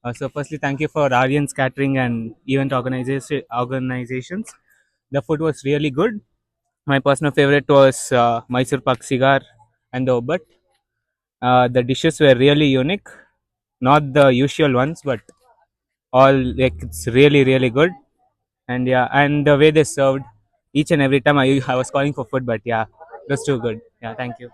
So, firstly, thank you for Aryan's Catering and event organizations. The food was really good. My personal favorite was Mysore Pak Cigar and the Obat. The dishes were really unique, not the usual ones, but all like it's really good. And yeah, and the way they served each and every time I was calling for food, but yeah, it was too good. Yeah, thank you.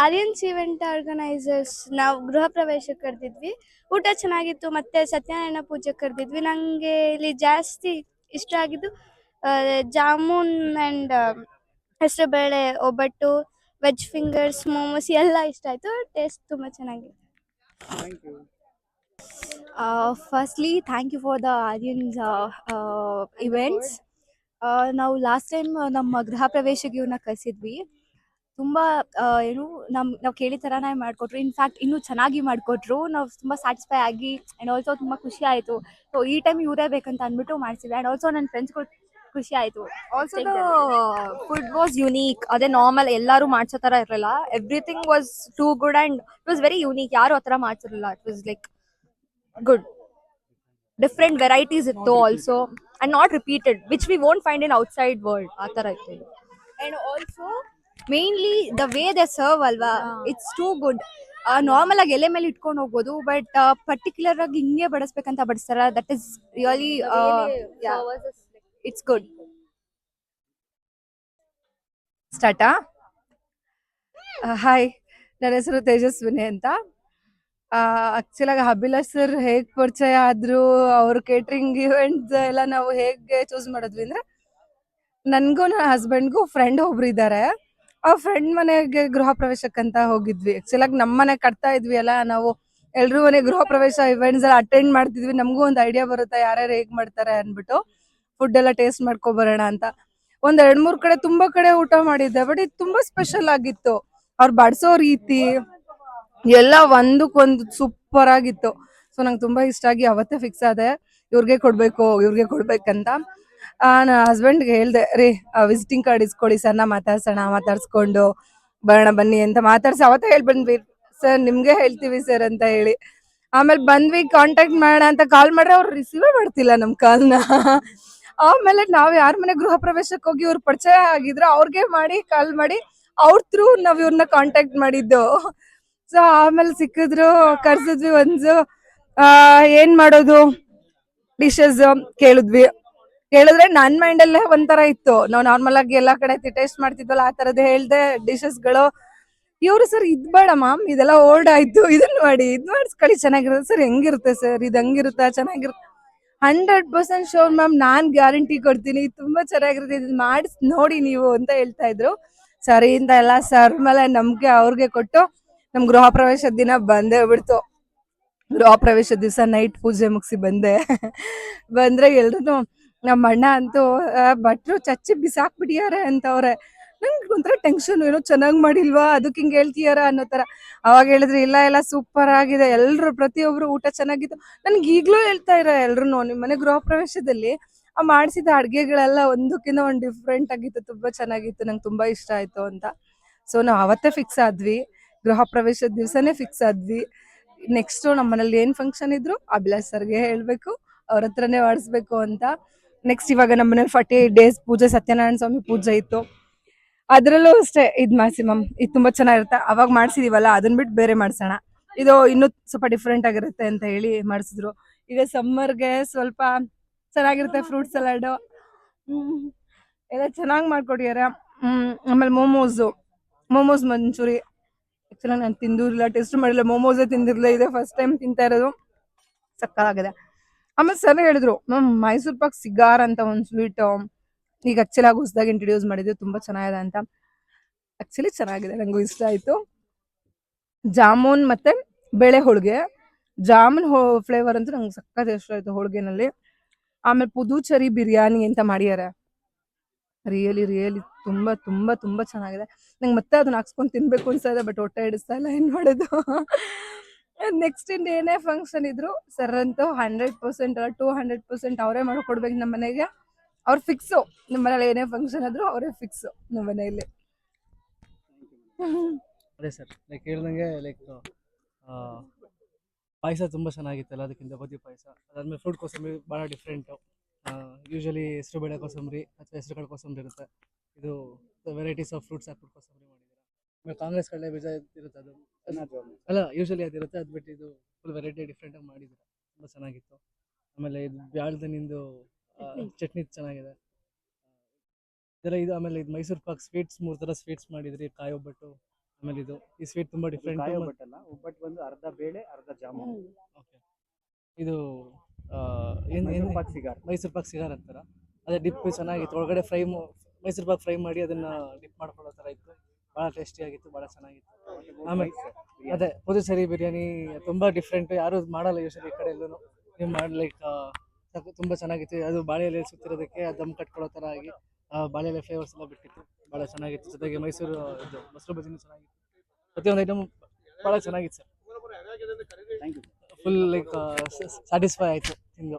Aryans event organisers ನಾವು ಗೃಹ ಪ್ರವೇಶಕ್ಕೆ ಕರೆದಿದ್ವಿ. ಊಟ ಚೆನ್ನಾಗಿತ್ತು, ಮತ್ತೆ ಸತ್ಯನಾರಾಯಣ ಪೂಜೆ ಕರೆದಿದ್ವಿ. ನನಗೆ ಇಲ್ಲಿ ಜಾಸ್ತಿ ಇಷ್ಟ ಆಗಿದ್ದು ಜಾಮೂನ್ ಆ್ಯಂಡ್ ಹೆಸರುಬೇಳೆ ಒಬ್ಬಟ್ಟು, ವೆಜ್ ಫಿಂಗರ್ಸ್, ಮೋಮೋಸ್ ಎಲ್ಲ ಇಷ್ಟ ಆಯಿತು. ಟೇಸ್ಟ್ ತುಂಬ ಚೆನ್ನಾಗಿತ್ತು. Firstly, thank you for the Aryan's events. ನಾವು ಲಾಸ್ಟ್ ಟೈಮ್ ನಮ್ಮ ಗೃಹ ಪ್ರವೇಶಕ್ಕೆ ಇವ್ರನ್ನ ಕರೆಸಿದ್ವಿ. ತುಂಬ ಏನು ನಾವು ಕೇಳಿದ ಥರನೇ ಮಾಡಿಕೊಟ್ರು. ಇನ್ಫ್ಯಾಕ್ಟ್ ಇನ್ನೂ ಚೆನ್ನಾಗಿ ಮಾಡಿಕೊಟ್ರು. ನಾವು ತುಂಬ ಸ್ಯಾಟಿಸ್ಫೈ ಆಗಿ ಆ್ಯಂಡ್ ಆಲ್ಸೋ ತುಂಬ ಖುಷಿ ಆಯಿತು. ಸೊ ಈ ಟೈಮ್ ಇವರೇ ಬೇಕಂತ ಅಂದ್ಬಿಟ್ಟು ಮಾಡಿಸಿದ್ವಿ. ಆ್ಯಂಡ್ ಆಲ್ಸೋ ನನ್ನ ಫ್ರೆಂಡ್ಸ್ಗಳು ಖುಷಿ ಆಯಿತು. Also the food was unique. ಅದೇ ನಾರ್ಮಲ್ ಎಲ್ಲರೂ ಮಾಡಿಸೋ ಥರ ಇರಲಿಲ್ಲ. Everything was too good and it was very unique. ಯಾರು ಆ ಥರ ಮಾಡ್ತಿರಲಿಲ್ಲ. It was like good, different varieties itto also, and not repeated, which we won't find in outside world aa tara itte. And also mainly the way they serve alva, it's too good. Normal ಆಗಿ ಎಲೆ ಮೇಲೆ ಇಟ್ಕೊಂಡು ಹೋಗ್ಬೋದು, but particular ಆಗಿ ಹಿಂಗೆ ಬಡಿಸ್ಬೇಕಂತ ಬಡಿಸ್ತಾರ. That is really it's good. ಸ್ಟಾರ್ಟಾ? ಹಾಯ್, ನನ್ನ ಹೆಸರು ತೇಜಸ್ವಿನಿ ಅಂತ. ಆಕ್ಚುಲಾಗಿ ಅಭಿಲಾಷ್ ಸರ್ ಹೇಗ್ ಪರಿಚಯ ಆದ್ರು, ಅವ್ರ ಕೇಟ್ರಿಂಗ್ ಇವೆಂಟ್ಸ್ ಎಲ್ಲ ನಾವು ಹೇಗೆ ಚೂಸ್ ಮಾಡಿದ್ವಿ ಅಂದ್ರೆ, ನನ್ಗೂ ನನ್ನ ಹಸ್ಬೆಂಡ್ಗೂ ಫ್ರೆಂಡ್ ಒಬ್ರು ಇದ್ದಾರೆ. ಆ ಫ್ರೆಂಡ್ ಮನೆಗೆ ಗೃಹ ಪ್ರವೇಶಕ್ಕಂತ ಹೋಗಿದ್ವಿ. ಆಕ್ಚುಲಾಗಿ ನಮ್ಮ ಮನೆ ಕಟ್ತಾ ಇದ್ವಿ ಅಲ್ಲ, ನಾವು ಎಲ್ರೂ ಮನೆ ಗೃಹ ಪ್ರವೇಶ ಇವೆಂಟ್ಸ್ ಎಲ್ಲ ಅಟೆಂಡ್ ಮಾಡ್ತಿದ್ವಿ. ನಮಗೂ ಒಂದು ಐಡಿಯಾ ಬರುತ್ತೆ ಯಾರ್ಯಾರು ಹೇಗ್ ಮಾಡ್ತಾರೆ ಅನ್ಬಿಟ್ಟು ಫುಡ್ ಎಲ್ಲ ಟೇಸ್ಟ್ ಮಾಡ್ಕೊ ಬರೋಣ ಅಂತ. ಒಂದ್ 2-3 ಕಡೆ ತುಂಬಾ ಕಡೆ ಊಟ ಮಾಡಿದ್ದೆ, ಬಟ್ ಇದು ತುಂಬಾ ಸ್ಪೆಷಲ್ ಆಗಿತ್ತು. ಅವ್ರು ಬಡ್ಸೋ ರೀತಿ ಎಲ್ಲ ಒಂದಕ್ಕೊಂದು ಸೂಪರ್ ಆಗಿತ್ತು. ಸೊ ನಂಗೆ ತುಂಬಾ ಇಷ್ಟ ಆಗಿ ಅವತ್ತೇ ಫಿಕ್ಸ್ ಆದೆ, ಇವ್ರಿಗೆ ಕೊಡ್ಬೇಕಂತ. ನನ್ನ ಹಸ್ಬೆಂಡ್ಗೆ ಹೇಳ್ದೆ, ರೀ ವಿಸಿಟಿಂಗ್ ಕಾರ್ಡ್ ಇಸ್ಕೊಳ್ಳಿ ಸರ್, ಮಾತಾಡ್ಸ್ಕೊಂಡು ಬರೋಣ ಬನ್ನಿ ಅಂತ ಮಾತಾಡ್ಸಿ ಅವತ್ತೇ ಹೇಳಿ ಬಂದ್ವಿ. ಸರ್ ನಿಮ್ಗೆ ಹೇಳ್ತೀವಿ ಸರ್ ಅಂತ ಹೇಳಿ. ಆಮೇಲೆ ಬಂದ್ವಿ, ಕಾಂಟ್ಯಾಕ್ಟ್ ಮಾಡೋಣ ಅಂತ ಕಾಲ್ ಮಾಡ್ರೆ ಅವ್ರು ರಿಸೀವೇ ಮಾಡ್ತಿಲ್ಲ ನಮ್ ಕಾಲ್ನ. ಆಮೇಲೆ ನಾವ್ ಯಾರ ಮನೆ ಗೃಹ ಪ್ರವೇಶಕ್ಕೆ ಹೋಗಿ ಇವ್ರು ಪರಿಚಯ ಆಗಿದ್ರು, ಅವ್ರಿಗೆ ಮಾಡಿ ಕಾಲ್ ಮಾಡಿ ಅವ್ರ ಥ್ರೂ ನಾವ್ ಇವ್ರನ್ನ ಕಾಂಟ್ಯಾಕ್ಟ್ ಮಾಡಿದ್ದು. ಸೊ ಆಮೇಲೆ ಸಿಕ್ಕಿದ್ರು, ಕರ್ಸಿದ್ವಿ. ಏನ್ ಮಾಡೋದು ಡಿಶಸ್ ಕೇಳಿದ್ರೆ ನನ್ ಮೈಂಡ್ ಅಲ್ಲೇ ಒಂಥರ ಇತ್ತು. ನಾವು ನಾರ್ಮಲ್ ಆಗಿ ಎಲ್ಲಾ ಕಡೆ ಟೇಸ್ಟ್ ಮಾಡ್ತಿದ್ವಲ್ಲ, ಆ ತರದ್ ಹೇಳ್ದೆ ಡಿಶಸ್ಗಳು. ಇವ್ರು ಸರ್ ಇದ್ ಬೇಡ ಮ್ಯಾಮ್, ಇದೆಲ್ಲ ಓಲ್ಡ್ ಆಯ್ತು, ಇದನ್ನ ಮಾಡಿ, ಇದ್ ಮಾಡಿಸ್ಕೊಳ್ಳಿ ಚೆನ್ನಾಗಿರುತ್ತೆ ಸರ್. ಹೆಂಗಿರುತ್ತೆ ಸರ್ ಇದು? ಹಂಗಿರುತ್ತಾ? ಚೆನ್ನಾಗಿರುತ್ತೆ. 100% ಶೋರ್ ಮ್ಯಾಮ್, ನಾನ್ ಗ್ಯಾರಂಟಿ ಕೊಡ್ತೀನಿ, ತುಂಬಾ ಚೆನ್ನಾಗಿರುತ್ತೆ, ಇದನ್ನ ಮಾಡಿಸ್ ನೋಡಿ ನೀವು ಅಂತ ಹೇಳ್ತಾ ಇದ್ರು. ಸರಿ ಅಂತ ಎಲ್ಲ ಸರ್ ಮೇಲೆ ನಮ್ಗೆ ಅವ್ರಿಗೆ ಕೊಟ್ಟು ನಮ್ ಗೃಹ ಪ್ರವೇಶದ ದಿನ ಬಂದೇ ಬಿಡ್ತು. ಗೃಹ ಪ್ರವೇಶ ದಿವಸ ನೈಟ್ ಪೂಜೆ ಮುಗಿಸಿ ಬಂದೆ. ಬಂದ್ರೆ ಎಲ್ರು ನಮ್ಮ ಅಣ್ಣ ಅಂತೂ ಭಟ್ರು ಚಚ್ಚಿ ಬಿಸಾಕ್ಬಿಟ್ಟಿಯಾರೆ ಅಂತವ್ರೆ. ನಂಗೆ ಒಂಥರ ಟೆನ್ಷನ್, ಏನೋ ಚೆನ್ನಾಗ್ ಮಾಡಿಲ್ವಾ ಅದಕ್ಕೆ ಹಿಂಗ್ ಹೇಳ್ತೀಯಾರ ಅನ್ನೋ ತರ. ಅವಾಗ ಹೇಳಿದ್ರು, ಇಲ್ಲ ಸೂಪರ್ ಆಗಿದೆ, ಎಲ್ರು ಪ್ರತಿಯೊಬ್ರು ಊಟ ಚೆನ್ನಾಗಿತ್ತು. ನನ್ಗೆ ಈಗ್ಲೂ ಹೇಳ್ತಾ ಇರ ಎಲ್ರು, ನಿಮ್ ಮನೆ ಗೃಹ ಪ್ರವೇಶದಲ್ಲಿ ಮಾಡಿಸಿದ ಅಡ್ಗೆಗಳೆಲ್ಲ ಒಂದಕ್ಕಿಂತ ಒಂದ್ ಡಿಫ್ರೆಂಟ್ ಆಗಿತ್ತು, ತುಂಬಾ ಚೆನ್ನಾಗಿತ್ತು, ನಂಗೆ ತುಂಬಾ ಇಷ್ಟ ಆಯ್ತು ಅಂತ. ಸೊ ನಾವ್ ಅವತ್ತೇ ಫಿಕ್ಸ್ ಆದ್ವಿ, ಗೃಹ ಪ್ರವೇಶದ ದಿವ್ಸನೇ ಫಿಕ್ಸ್ ಆದ್ವಿ. ನೆಕ್ಸ್ಟ್ ನಮ್ಮ ಮನೇಲಿ ಏನ್ ಫಂಕ್ಷನ್ ಇದ್ರು ಅಭಿಲಾಷ್ ಸರ್ಗೆ ಹೇಳ್ಬೇಕು, ಅವ್ರ ಹತ್ರನೇ ಮಾಡಿಸ್ಬೇಕು ಅಂತ. ನೆಕ್ಸ್ಟ್ ಇವಾಗ ನಮ್ಮ ಮನೇಲಿ 48 days ಪೂಜೆ, ಸತ್ಯನಾರಾಯಣ ಸ್ವಾಮಿ ಪೂಜೆ ಇತ್ತು. ಅದ್ರಲ್ಲೂ ಅಷ್ಟೇ ಇದ್ ಮಾಡ್ಸಿ ಮ್ಯಾಮ್, ಇದು ತುಂಬಾ ಚೆನ್ನಾಗಿರುತ್ತೆ. ಅವಾಗ ಮಾಡ್ಸಿದೀವಲ್ಲ, ಅದನ್ನ ಬಿಟ್ಟು ಬೇರೆ ಮಾಡ್ಸೋಣ, ಇದು ಇನ್ನೂ ಸ್ವಲ್ಪ ಡಿಫ್ರೆಂಟ್ ಆಗಿರುತ್ತೆ ಅಂತ ಹೇಳಿ ಮಾಡಿಸಿದ್ರು. ಈಗ ಸಮ್ಮರ್ಗೆ ಸ್ವಲ್ಪ ಚೆನ್ನಾಗಿರುತ್ತೆ ಫ್ರೂಟ್ ಸಲಾಡ್ ಎಲ್ಲ ಚೆನ್ನಾಗಿ ಮಾಡ್ಕೊಟ್ಟಿದ್ದಾರೆ. ಆಮೇಲೆ ಮೋಮೋಸ್ ಮಂಚೂರಿ. ಆಕ್ಚುಲಿ ನಾನು ತಿಂದಿರಲಿಲ್ಲ, ಟೇಸ್ಟ್ ಮಾಡಿಲ್ಲ, ಮೋಮೋಸೇ ತಿಂದಿರಲಿಲ್ಲ, ಇದೆ ಫಸ್ಟ್ ಟೈಮ್ ತಿಂತಾ ಇರೋದು. ಸಕ್ಕತ್ತಾಗಿದೆ. ಆಮೇಲೆ ಸರ್ ಹೇಳಿದ್ರು, ಮ್ಯಾಮ್ ಮೈಸೂರ್ ಪಾಕ್ ಸಿಗಾರ್ ಅಂತ ಒಂದು ಸ್ವೀಟ್ ಈಗ ಆಕ್ಚುಲಿ ಆಗಿ ಹೊಸದಾಗಿ ಇಂಟ್ರೊಡ್ಯೂಸ್ ಮಾಡಿದ್ವಿ, ತುಂಬಾ ಚೆನ್ನಾಗಿದೆ ಅಂತ. ಆಕ್ಚುಲಿ ಚೆನ್ನಾಗಿದೆ, ನಂಗೂ ಇಷ್ಟ ಆಯ್ತು. ಜಾಮೂನ್ ಮತ್ತೆ ಬೇಳೆ ಹೋಳಿಗೆ, ಜಾಮೂನ್ ಫ್ಲೇವರ್ ಅಂತೂ ನಂಗೆ ಸಕ್ಕತ್ ಇಷ್ಟ ಆಯ್ತು ಹೋಳಿಗೆನಲ್ಲಿ. ಆಮೇಲೆ ಪುದುಚೇರಿ ಬಿರಿಯಾನಿ ಅಂತ ಮಾಡಿದ್ದಾರೆ, ರಿಯಲಿ ತುಂಬಾ ತುಂಬಾ ತುಂಬಾ ಚೆನ್ನಾಗಿದೆ. ನಂಗೆ ಮತ್ತೆ ಅದನ್ನ ಹಾಕ್ಸ್ಕೊಂಡು ತಿನ್ಬೇಕು ಅನ್ಸ್ತಾ ಇದೆ, ಬಟ್ ಹೊಟ್ಟೆ ಹಿಡಿಸ್ತಾ ಇಲ್ಲ, ಏನ್ ಮಾಡೋದು. ನೆಕ್ಸ್ಟ್ ಇಂದ ಏನೇ ಫಂಕ್ಷನ್ ಇದ್ರು ಸರ್ ಅಂತೂ 100% ಅಲ್ಲ 200% ಅವರೇ ಮಾಡ್ಕೊಡ್ಬೇಕು ನಮ್ಮ ಮನೆಗೆ. ಅವ್ರು ಫಿಕ್ಸು, ನಮ್ಮ ಮನೇಲಿ ಏನೇ ಫಂಕ್ಷನ್ ಆದ್ರೂ ಅವರೇ ಫಿಕ್ಸು ನಮ್ಮ ಮನೆಯಲ್ಲಿ. ಅದೇ ಸರ್, ಲೈಕ್ ಹೇಳ್ದಂಗೆ ಲೈಕ್ ಪಾಯಸ ತುಂಬ ಚೆನ್ನಾಗಿತ್ತಲ್ಲ, ಅದಕ್ಕಿಂತ ಬದಿ ಪಾಯಸ. ಅದಾದ್ಮೇಲೆ ಫ್ರೂಟ್ ಕೋಸಂಬರಿ ಭಾಳ ಡಿಫ್ರೆಂಟು. ಯೂಶಲಿ ಹೆಸರು ಬೇಳೆ ಕೋಸಂಬರಿ ಅಥವಾ ಹೆಸರು ಕಾಳು ಕೋಸಂಬರಿ ಇರುತ್ತೆ. ಇದು ವೆರೈಟೀಸ್ ಆಫ್ ಫ್ರೂಟ್ಸ್ ಹಾಕ್ಬಿಟ್ಟು ಕೋಸಂಬರಿ ಮಾಡಿದ್ದಾರೆ. ಆಮೇಲೆ ಕಾಂಗ್ರೆಸ್ ಕಡಲೆ ಬೀಜ ಇರುತ್ತೆ, ಅದು ಅಲ್ಲ ಯೂಶಲಿ ಅದಿರುತ್ತೆ. ಅದು ಬಿಟ್ಟು ಇದು ಫುಲ್ ವೆರೈಟಿ ಡಿಫ್ರೆಂಟಾಗಿ ಮಾಡಿದ್ದಾರೆ, ತುಂಬ ಚೆನ್ನಾಗಿತ್ತು. ಆಮೇಲೆ ಇದು ಬ್ಯಾಳ್ದನಿಂದು ಚಟ್ನಿ ಚೆನ್ನಾಗಿದೆ ಇದೆಲ್ಲ. ಇದು ಆಮೇಲೆ ಇದು ಮೈಸೂರು ಪಾಕ್ ಸ್ವೀಟ್ಸ್ 3 ಥರ ಸ್ವೀಟ್ಸ್ ಮಾಡಿದ್ರಿ, ಕಾಯಿ ಒಬ್ಬಟ್ಟು. ಆಮೇಲೆ ಈ ಸ್ವೀಟ್ ತುಂಬ ಡಿಫ್ರೆಂಟ್. ಒಬ್ಬಟ್ಟು ಬಂದು ಅರ್ಧ ಬೇಳೆ ಅರ್ಧ ಜಾಮೂನು. ಓಕೆ, ಇದು ಏನು ಮೈಸೂರು ಪಾಕ್ ಸಿಗಾರ್. ಮೈಸೂರು ಪಾಕ್ ಸಿಗಾರ್ ಅಂತಾರ. ಅದೇ ಡಿಪ್ ಚೆನ್ನಾಗಿತ್ತು, ಒಳಗಡೆ ಮೈಸೂರು ಪಾಕ್ ಫ್ರೈ ಮಾಡಿ ಅದನ್ನ ಡಿಪ್ ಮಾಡ್ಕೊಳ್ಳೋ ಥರ ಇತ್ತು. ಭಾಳ ಟೇಸ್ಟಿಯಾಗಿತ್ತು, ಭಾಳ ಚೆನ್ನಾಗಿತ್ತು. ಆಮೇಲೆ ಅದೇ ಪುದುಚೇರಿ ಬಿರಿಯಾನಿ ತುಂಬ ಡಿಫ್ರೆಂಟ್, ಯಾರು ಮಾಡಲ್ಲ ಯೂಶಲಿ ಈ ಕಡೆ ಎಲ್ಲೂ. ನೀವು ಮಾಡ್ಲಿಕ್ಕೆ ತುಂಬ ಚೆನ್ನಾಗಿತ್ತು. ಅದು ಬಾಳೆ ಎಲೆ ಸುತ್ತಿರೋದಕ್ಕೆ ದಮ್ ಕಟ್ಕೊಳ್ಳೋ ಥರ ಆಗಿ ಬಾಳೆ ಎಲೆ ಫ್ಲೇವರ್ಸ್ ಎಲ್ಲ ಬಿಟ್ಟಿತ್ತು, ಭಾಳ ಚೆನ್ನಾಗಿತ್ತು. ಜೊತೆಗೆ ಮೈಸೂರು ಇದು ಮೊಸರು ಬಜ್ಜಿನೂ ಚೆನ್ನಾಗಿತ್ತು. ಪ್ರತಿಯೊಂದು ಐಟಮ್ ಭಾಳ ಚೆನ್ನಾಗಿತ್ತು sir. Thank you. Full like satisfy ಆಯಿತು ತಿಂದು.